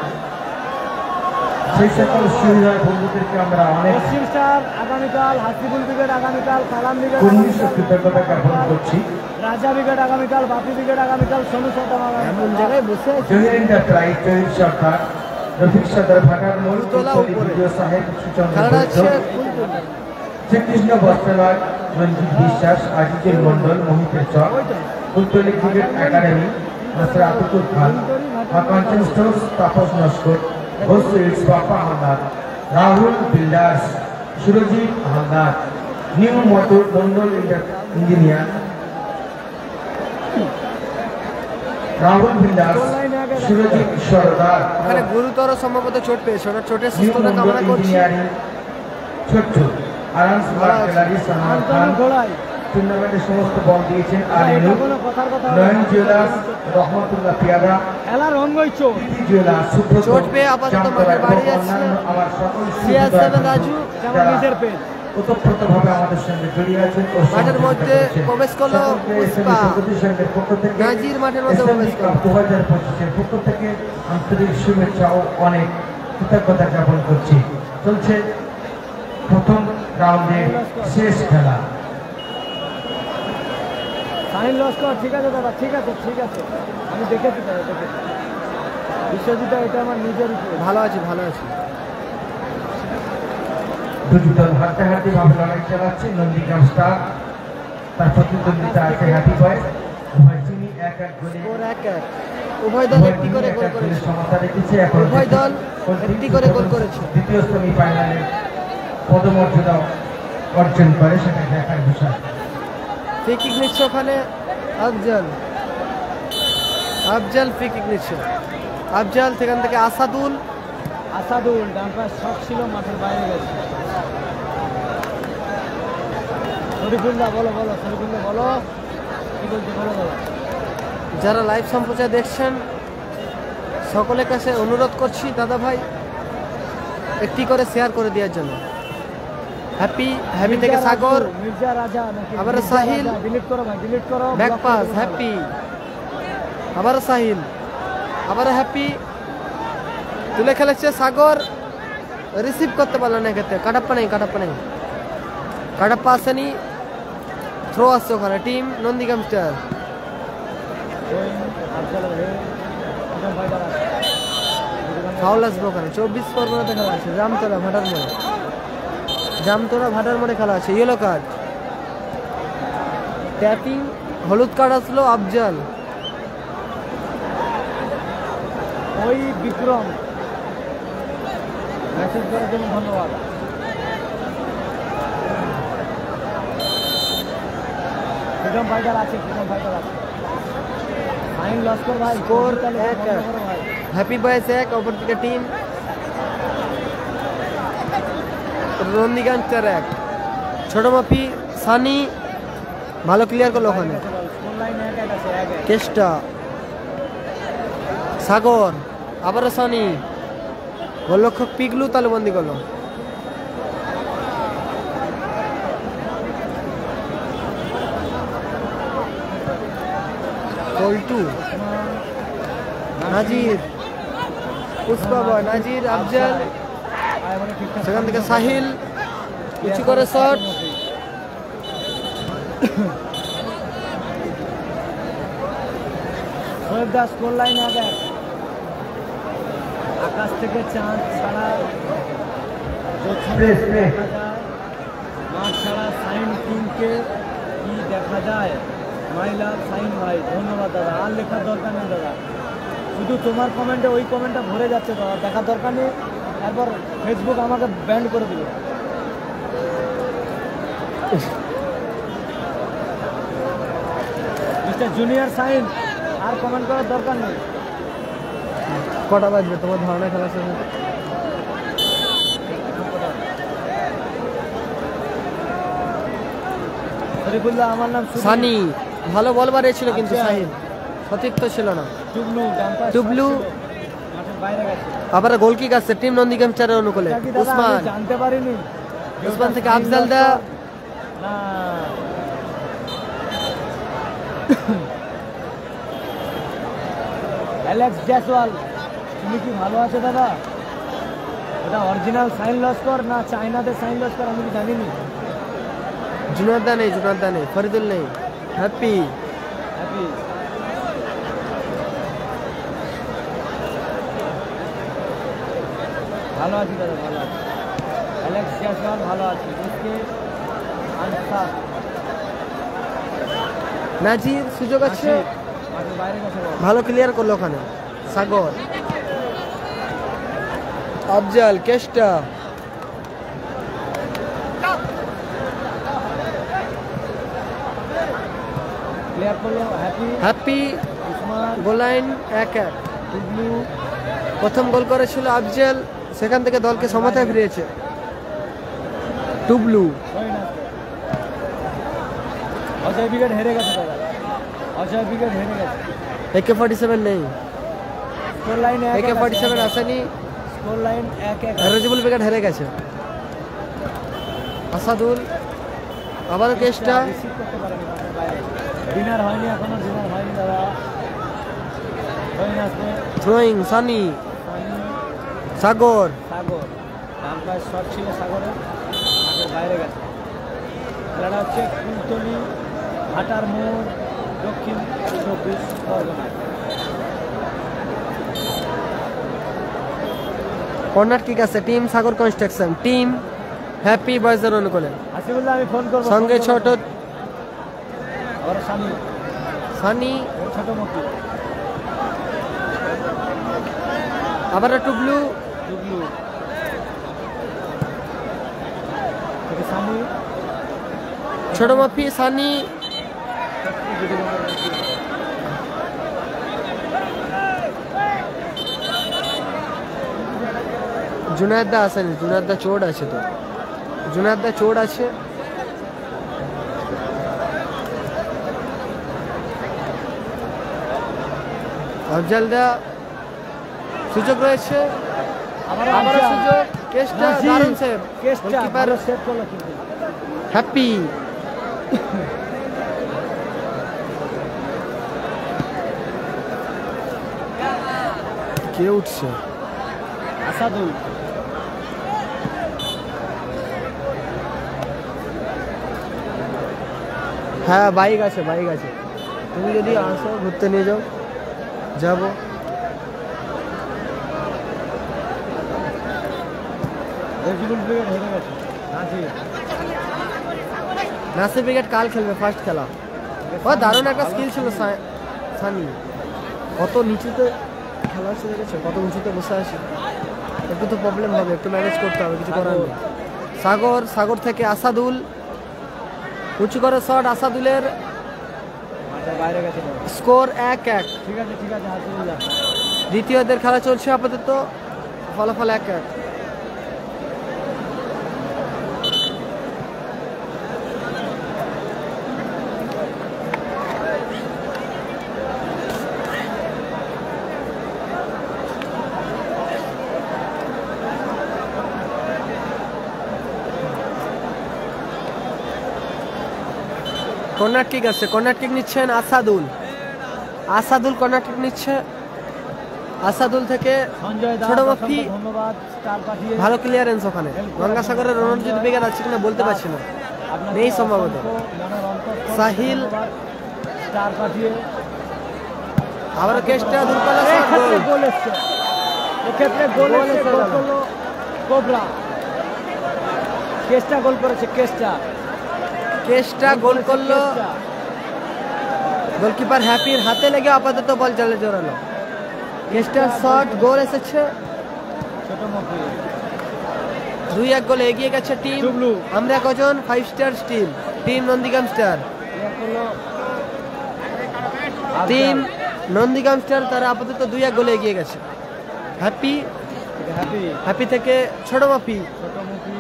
সেই সকল সুবিধার বন্ধুদেরকে আমরা অনেক পশ্চিম স্টার আগামীকাল, হাসিবুল ব্রিগেড আগামীকাল, কালাম ব্রিগেড কর্নিশ আগামীকাল, কৃতজ্ঞতা জ্ঞাপন করছি। রাজা ব্রিগেড আগামীকাল, বাপি ব্রিগেড আগামীকাল, সোনু সদম এমন আগামীকাল। জায়গায় বসে আছে। জহির এন্টারপ্রাইজ, জহির সরকার, রফিক সদর, ভাটার মোড়, তোলা কুলতলি উপরে। বিডিও সাহেব, সুচন্দ্র খেলাটা বৈদ্য, হচ্ছে কুলতলি। শ্রীকৃষ্ণ বস্ত্রালয়, রঞ্জিত বিশ্বাস, আজিজুল মন্ডল, মোহিতের চক, Kultali cricket academy, master Atikul Khan, Kanchan stores, Tapas Naskar, Ghosh sweets, Bappa Haldar, Rahul builders, Surajit Haldar, new motor Mondal engineer, Rahul builders, Surajit Sardar, ওখানে গুরুতর সম্ভবত চোট পেয়েছে, ওনার চোটের নিউ সুস্থতা মন্ডল কামনা করছি। ইঞ্জিনিয়ারিং, ছোট্ট আরাম স্মার্ট গ্যালারি, সালমান খান আন্তরিক ঘোড়াই। টুর্নামেন্টে সমস্ত বল দিয়েছেন। এটা আলিনুর, কোনো কথার কথা হবে নয়ন না। জুয়েলার্স, রহমতুল্লাহ পিয়াদা, খেলার অঙ্গই চোট। প্রীতি জুয়েলার্স, সুব্রত, চোট পেয়ে আপাতত জামতলা মাঠের বাড়ি এবং যাচ্ছে। অন্যান্য আমার সকল CR7 সুবিধার রাজু যেমন যারা নিজের পেট। ওতপ্রোতভাবে আমাদের সঙ্গে জড়িয়ে আছেন ও মাঠের সহযোগিতা মধ্যে করেছেন। প্রবেশ করলো সকলকে পুষ্পা। SME প্রগতি সংঘের পক্ষ থেকে, নাজির মাঠের মধ্যে SME প্রবেশ করলো। কাপ 2025 এর পক্ষ থেকে আন্তরিক শুভেচ্ছা ও অনেক কৃতজ্ঞতা জ্ঞাপন করছি। চলছে প্রথম রাউন্ডের শেষ খেলা। সাইন লস কর, ঠিক আছে দাদা, ঠিক আছে ঠিক আছে, আমি দেখেছি দাদা, দেখেছি। বিশ্বজিৎ এটা আমার নিজের উপরে। ভালো আছি, ভালো আছি। দুটি দল হাড্ডাহাড্ডি ভাবে লড়াই চালাচ্ছে। নন্দীগ্রাম স্টার তার প্রতিদ্বন্দ্বিতা আছে হ্যাপি বয়েজ, উভয় টিমই এক এক গোলে স্কোর 1-1। উভয় দল একটি করে গোল করেছে। সমতা রেখেছে। এখন উভয় দল একটি করে গোল করেছে। দ্বিতীয় সেমিফাইনালে পদমর্যাদা অর্জন করে, সেটা দেখার বিষয়। ফ্রি কিক নিচ্ছে ওখানে আফজাল। আফজাল ফ্রি কিক নিচ্ছে। আফজাল সেখান থেকে আসাদুল। আসাদুল ডাম্পার শট ছিল, মাঠের বাইরে গেছে। শরীফুল্লাহ বলো বলো, শরীফুল্লাহ বলো, কি বলছো বলো বলো। যারা লাইভ সম্প্রচার দেখছেন সকলের কাছে অনুরোধ করছি দাদা ভাই একটি করে শেয়ার করে দেওয়ার জন্য। হ্যাপি হ্যাপি থেকে সাগর, মির্জা রাজা নাকি আবার মির্জা সাহিল। রাজা, ডিলিট করো ভাই, ডিলিট করো। ব্যাক ব্লক করে পাস দেবো। হ্যাপি, আবার সাহিল, আবার হ্যাপি, তুলে খেলেছে সাগর, রিসিভ করতে পারলো না এক্ষেত্রে। কাটাপ্পা নেই, কাটাপ্পা নেই, কাটাপ্পা আসেনি। থ্রো আসছে ওখানে টিম নন্দীগ্রাম স্টার। ফাউল আসবে ওখানে। 24 পরগনাতে খেলা আছে, জামতলা ভাটার মোড়ে। জামতলা ভাটার মোড়ে খেলা আছে। ইয়েলো কার্ড, ট্যাপিং, হলুদ কার্ড আসলো আফজাল। ওই বিক্রম মেসেজ করার জন্য ধন্যবাদ। ফ্রিডম ফাইটার আছে, ফ্রিডম ফাইটার আছে। ফাইন লস্কর ভাই, স্কোর তাহলে 1 বন্ধ করো ভাই। হ্যাপি বয়েস 1, অপর দিকে টিম নন্দীগঞ্জ 1। ছোট মাপি সানি ভালো ক্লিয়ার করলো ওখানে। স্কোর লাইন 1-1 আছে, 1-1। কেষ্টা সাগর আবারও সানি গোলরক্ষক পিগলু তালুবন্দি করলো। পল্টু নাজির পুষ্পা বয় নাজির আফজাল, সেখান থেকে সাহিল উঁচু করে shot. Shoaib Das score line 1-1। আকাশ থেকে চাঁদ ছাড়া প্লেস প্লে দেখা যায়, মাঠ ছাড়া সাইন টিমকে কি দেখা যায়। মাই লাভ সাইন ভাই, ধন্যবাদ দাদা। আর লেখার দরকার নেই দাদা, শুধু তোমার কমেন্টে ওই কমেন্টটা ভরে যাচ্ছে দাদা, দেখার দরকার নেই। তারপর ফেসবুক আমাকে ব্যান্ড করে দিল। মিস্টার জুনিয়র সাইন, আর কমেন্ট করার দরকার নেই। কটা বাজবে তোমার ধারণা খেলা শেষ হতে? শরীফুল্লাহ, আমার নাম সুনীল। সানি ভালো বল বাড়িয়েছিল কিন্তু সাহিল সতীর্থ ছিল না। টুবলু, ডাম্পার টুবলু শট ছিল, মাঠের বাইরে গেছে। আবার গোলকিক আসছে টিম নন্দীগ্রাম 4 অনুকূলে। এটা কি দাদা আমি উসমান জানতে পারিনি। উসমান থেকে আফজাল দা না, অ্যালেক্স জয়সওয়াল, তুমি কি ভালো আছো দাদা? এটা অরিজিনাল সাইন লস্কর না চায়নাতে সাইন লস্কর আমি কি জানিনি। জুনাদ্দা নেই, জুনাদ্দা নেই, ফরিদুল নেই। হ্যাপি হ্যাপি, ভালো আছি দাদা, ভালো আছি। অ্যালেক্স জয়সওয়াল ভালো আছি। এসকে আনসার নাজির সুযোগ আছে, মাঠের বাইরে গেছে বল। ভালো ক্লিয়ার করলো ওখানে। সাগর আফজাল কেষ্টা প্লেয়ার করলো happy, happy Usman, goal line 1-1। Tublu, প্রথম গোল করেছিল আফজাল, সেখান থেকে দলকে সমতায় ফিরিয়েছে টুবলু। অজয় ব্রিগেড হেরে গেছে দাদা, অজয় ব্রিগেড হেরে গেছে। AK-47 নেই, স্কোর লাইন AK-47 আসেনি। Score line 1-1। রাজিবুল ব্রিগেড হেরে গেছে। আসাদুল আবারও কেষ্টা রিসিভ করতে পারেনি মাঠের বাইরে। ডিনার হয়নি এখনো, ডিনার হয়নি দাদা, হয়ে আসবে। থ্রোয়িং সানি সানি, সাগর সাগর, ডাম্পার শট ছিল সাগরের, মাঠের বাইরে গেছে। খেলাটা হচ্ছে কুলতলি হাটার মোড়, দক্ষিণ 24 পরগনা। কর্নার কিক আছে team Sagar construction, team happy বয়েজের অনুকূলে। হাসিবুল্লাহ, আমি ফোন করবো। সঙ্গে ফোন ছোট করবো। আবার সানি, সানি ছোট মকি, আবার টুবলু ডুবলু থেকে সানি, ছোট মাফি সানি জুনায়েদ্দা আসেনি, জুনায়েদ্দা চোট আছে, তো জুনায়েদ্দা চোট আছে। আফজালদা সুযোগ রয়েছে, আবার সুযোগ কেষ্টা দারুণ সেভ, কেসটা গোলকিপার ভালো সেভ করলো কিন্তু। হ্যাপি কে উঠছে? আসাদুল, হ্যাঁ বাইক আছে, বাইক আছে, তুমি যদি আসো ঘুরতে নিয়ে যাও, যাবো। রেজিবুল ব্রিগেড হেরে গেছে। নাজির, নাসির ব্রিগেড কাল খেলবে ফার্স্ট খেলা। ও দারুণ একটা স্কিল ছিল সানি, কত নিচুতে খেলা হচ্ছে দেখেছো, কত উঁচুতে বসে আছে। একটু তো প্রবলেম হবে, একটু ম্যানেজ করতে হবে, কিছু করার নেই। সাগর, সাগর থেকে আসাদুল, উঁচু করে শট আসাদুলের, মাঠের বাইরে গেছে বল। স্কোর 1-1। ঠিক আছে হাসিবুল যা। দ্বিতীয়দের খেলা চলছে আপাতত, ফলাফল 1-1। কর্নার কিক আছে, কর্নার কিক নিচ্ছেন আসাদুল। আসাদুল কর্নার কিক নিচ্ছে। আসাদুল থেকে সঞ্জয় দাস ছোট মাফি, অসংখ্য ধন্যবাদ স্টার পাঠিয়ে। ভালো ক্লিয়ারেন্স ওখানে। গঙ্গাসাগরের রণজিৎ বেগার আছে কিনা বলতে পারছি না, আপনাকে নেই সম্ভবত। অসংখ্য মনের অন্তঃস্থল সাহিল। ধন্যবাদ স্টার পাঠিয়ে। আবারও কেসটা দূরপাল্লা শট, গোল। এক্ষেত্রে গোল এসছে, এক্ষেত্রে গোল এসছে, গোল করলো কোবরা। কেসটা গোল করেছে, কেসটা গোল করলো। গোলকিপার হ্যাপির হাতে লেগে আপাতত বল চলে জোরালো। কেস্টার শট, গোল এসেছে। ছোট মুখী 2-1 গোলে এগিয়ে গেছে টিম। টুবলু। আমরা কজন 5 star team, team Nandigram star. Team Nandigram star তারা আপাতত 2-1 গোলে এগিয়ে গেছে। হ্যাপি, হ্যাপি থেকে ছোট মাফি, ছোট মুখী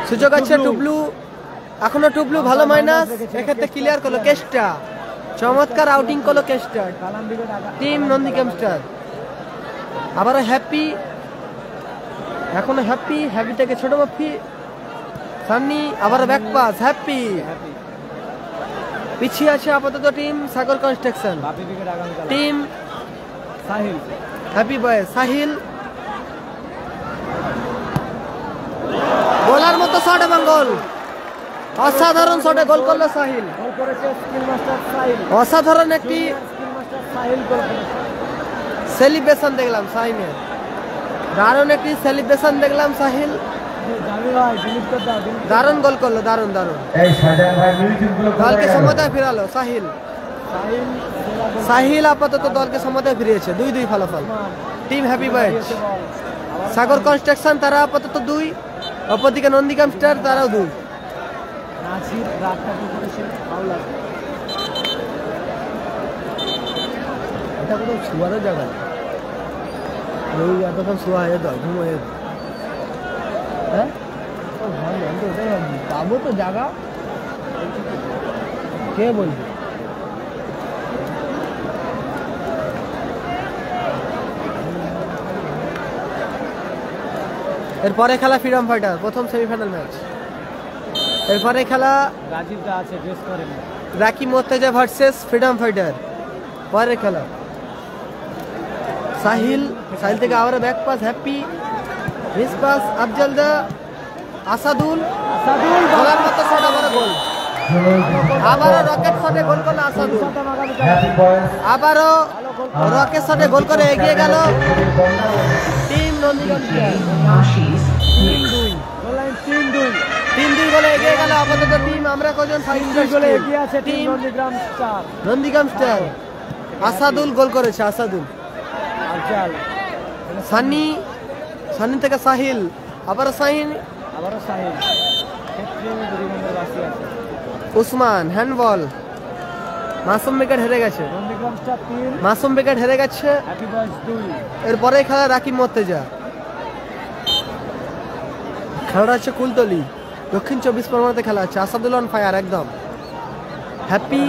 সুযোগ আছে টুবলু, এখনো টুবলু ভালো মাইনাস, এক্ষেত্রে ক্লিয়ার করলো কেস্টা। চমৎকার আউটিং করলো কেস্টা, কালাম দিকে টিম নন্দীগ্রাম স্টার। আবারও হ্যাপি, এখনো হ্যাপি, হ্যাপি থেকে ছোট মাফি, সান্নি, আবারও ব্যাক পাস, হ্যাপি। পিছিয়ে আছে আপাতত টিম সাগর কনস্ট্রাকশন। বাপি দিকে আগামীকাল টিম সাহিল, হ্যাপি বয় সাহিল, গোলার মতো শট এবং গোল। অসাধারণ শটে গোল করলো সাহিল। গোল করেছে স্কিল মাস্টার সাহিল। অসাধারণ একটি স্কিল মাস্টার সাহিল গোল করেছে। সেলিব্রেশন দেখলাম সাহিলের, দারুণ একটি সেলিব্রেশন দেখলাম সাহিল। জামি ভাই ডিলিট করে দাও, delete করে দারুণ গোল করলো, দারুণ দারুণ। এই শাহজাহান ভাই মিউজিকগুলো দলকে সমতায় ফিরালো সাহিল। দাও। সাহিল সেরা গোল সাহিল আপাতত দলকে সমতায় ফিরিয়েছে। 2-2 ফলাফল। মান। টিম হ্যাপি বাইট। দিয়েছে বল। আবার সাগর কনস্ট্রাকশন তারা আপাতত 2, অপরদিকে নন্দীগ্রাম স্টার তারাও 2। নাসির রাতটা কি করেছে, ফাউল আছে। এটা কোনো শোয়ারও জায়গা না, ওই এতক্ষণ শোয়া হয়ে যাও, ঘুম হয়ে যাও। হ্যাঁ ও ভাই, আমি তো ওটাই ভাবছি, পাবো তো জায়গা, কে বলবে? এরপরে খেলা ফ্রিডম ফাইটার, প্রথম সেমিফাইনাল ম্যাচ। এরপরে খেলা রাজীব দা আছে, ড্রেস করেনি। Raki Mortaza versus freedom fighter. পরের খেলা সাহিল, সাহিল থেকে আবার back pass, happy, miss pass Afzal da, Asadul, Asadul গোলার মতো শট, আবার গোল। আবারও রকেট শটে গোল করলো আসাদুল। হ্যাপি বয়েস আবারও রকেট শটে গোল করে এগিয়ে গেল টিম নন্দীগ্রাম স্টার। 3-2 গোলে এগিয়ে গেল আপাতত টিম আমরা কজন 5 স্টার গোলে এগিয়ে আছে team team Nandigram star. Nandigram star. Asadul goal করেছে, আসাদুল। আফজাল, সানি, সানি থেকে সাহিল, আবার সাহিল, আবারও সাহিল। ক্ষেত্রে রিবনের বাসি আছে। উসমান, হ্যান্ডবল। মাসুম উইকেট হেরে গেছে, নন্দীগ্রাম স্টার 3, মাসুম উইকেট হেরে গেছে। Happy boys 2। এরপরে খেলা রাকিব মোর্তেজা, খেলাটা হচ্ছে কুলতলি, দক্ষিণ 24 পরগনাতে খেলা হচ্ছে। আসাদুল অন ফায়ার একদম। হ্যাপি,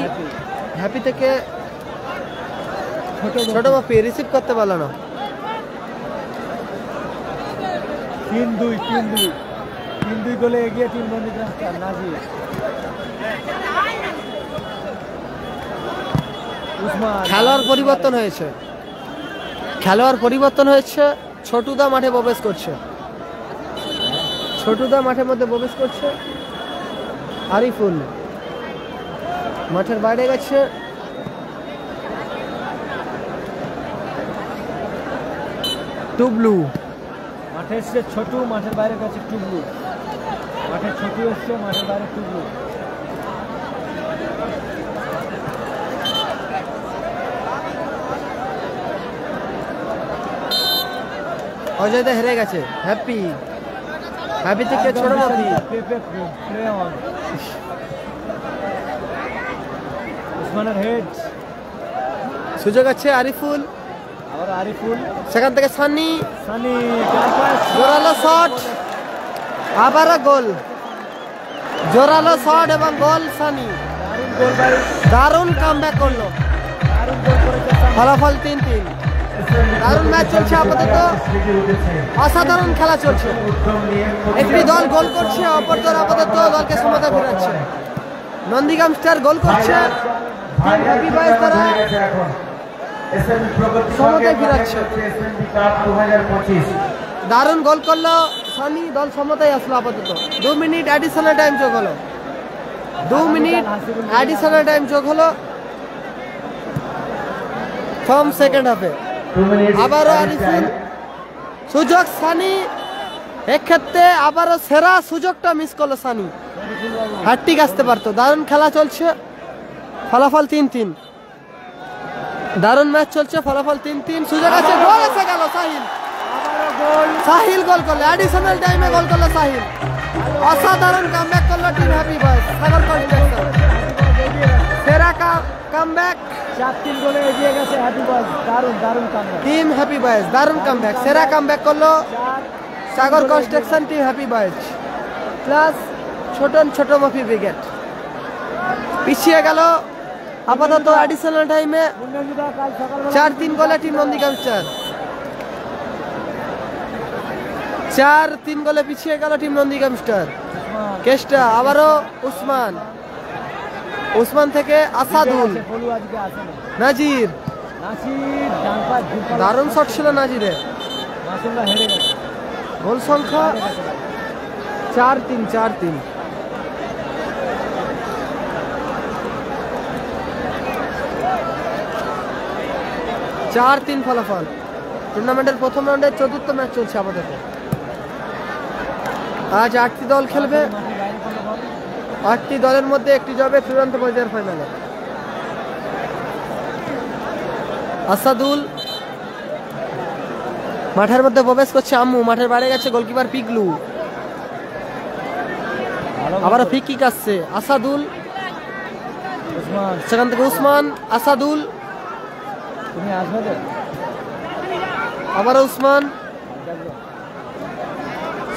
হ্যাপি থেকে ছোট মাপি রিসিভ করতে পারলো না। 3-2 গোলে এগিয়ে টিম নন্দীগ্রাম স্টার। নাজির, উসমান, খেলোয়াড় পরিবর্তন হয়েছে, খেলোয়াড় পরিবর্তন হয়েছে। ছোটুদা মাঠে প্রবেশ করছে, ছোটুদা মাঠের মধ্যে প্রবেশ করছে। আরিফুল মাঠের বাইরে গেছে। টুবলু, মাঠে এসছে ছোটু, মাঠের বাইরে গেছে টুবলু। মাঠে ছোটু এসছে, মাঠের বাইরে টুবলু। অজয়দা হেরে গেছে। হ্যাপি হ্যাপি থেকে ছোট নদী। উসমানের হেড, সুযোগ আছে আরিফুল, আবার আরিফুল, সেখান থেকে সানি, সানি জোরালো শট, আবারও গোল, জোরালো শট এবং গোল সানি। দারুণ কামব্যাক করলো, ফলাফল 3-3। দারুণ ম্যাচ চলছে আপাতত, অসাধারণ খেলা চলছে। একটি দল গোল করছে, অপর দল আপাতত দলকে সমতা ফেরাচ্ছে। নন্দীগ্রাম স্টার গোল করছে, হ্যাপি বয়েজ তারা সমতায় ফিরাচ্ছে। দারুণ গোল করলো সানি, দল সমতায় আসলো আপাতত। 2 মিনিট অ্যাডিশনাল টাইম যোগ হলো, 2 মিনিট অ্যাডিশনাল টাইম যোগ হলো ফ্রম সেকেন্ড হাফে। আবারও আরিফুল, সুযোগ সানি, এক্ষেত্রে আবারও সেরা সুযোগটা মিস করলো সানি, হ্যাটট্রিক আসতে পারতো। দারুণ খেলা চলছে, ফলাফল 3-3। দারুণ ম্যাচ চলছে, ফলাফল 3-3। সুযোগ আছে, গোল এসে গেল সাহিল, সাহিল গোল করলো, অ্যাডিশনাল টাইমে গোল করলো সাহিল। অসাধারণ কামব্যাক করলো team happy boys Sagar construction. সেরা কামব্যাক, 4-3 গোলে এগিয়ে গেছে হ্যাপি বয়েজ। দারুণ দারুণ কামব্যাক টিম হ্যাপি বয়েজ, দারুণ কামব্যাক, সেরা কামব্যাক করলো Sagar construction team happy boys plus ছোট মফি ব্রিগেড। পিছিয়ে গেল আপাতত অ্যাডিশনাল টাইমে 4-3 গোলে টিম নন্দীগ্রাম স্টার। 4-3 গোলে পিছিয়ে গেল টিম নন্দীগ্রাম স্টার। কেষ্টা, আবারও উসমান, উসমান থেকে আসাদুল, নাজির, দারুণ শট ছিল নাজিরের। গোল সংখ্যা 4-3। 4-3 ফলাফল। টুর্নামেন্টের প্রথম রাউন্ডের 4র্থ ম্যাচ চলছে আপাতত। আজ 8টি দল খেলবে, 8টি দলের মধ্যে একটি যাবে চূড়ান্ত পর্যায়ের ফাইনালে। আসাদুল মাঠের মধ্যে প্রবেশ করছে, আম্মু মাঠের বাইরে গেছে, গোলকিপার পিগলু। আবারও ফ্রি কিক আসছে, আসাদুল, সেখান থেকে উসমান, আসাদুল, আবারও উসমান,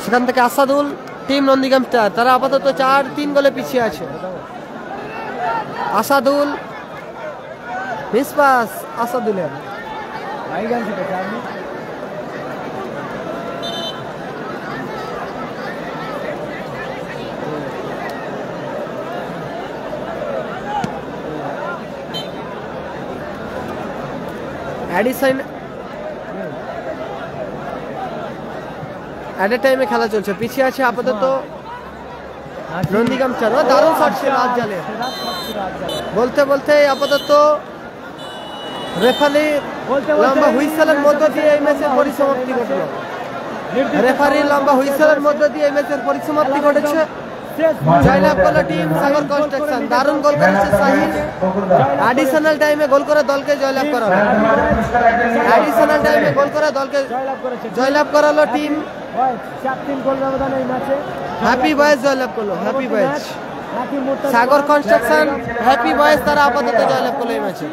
সেখান থেকে আসাদুল। টিম নন্দীগ্রাম স্টার তারা আপাতত 4-3 গোলে পিছিয়ে আছে। আসাদুল, মিস পাস আসাদুলের। অ্যাট এ টাইমে খেলা চলছে, পিছিয়ে আছে আপাতত নন্দীগ্রাম স্টার। দারুণ শট ছিল আফজালের। বলতে আপাতত রেফারি লম্বা হুইসেলের মধ্য দিয়ে এই ম্যাচের পরিসমাপ্তি ঘটল। রেফারির লম্বা হুইসেলের মধ্য দিয়ে এই ম্যাচের পরিসমাপ্তি ঘটেছে। জয়লাভ করলো টিম সাগর কনস্ট্রাকশন। দারুণ গোল করেছে সাহিল। অ্যাডিশনাল টাইমে গোল করে দলকে জয়লাভ করালো। অ্যাডিশনাল টাইমে গোল করে দলকে জয়লাভ করালো টিম 4-3 গোল ব্যবধানে এই ম্যাচে হ্যাপি বয়েজ জয়লাভ করলো। Happy boys Sagar construction, happy boys তারা আপাতত জয়লাভ করলো এই ম্যাচে।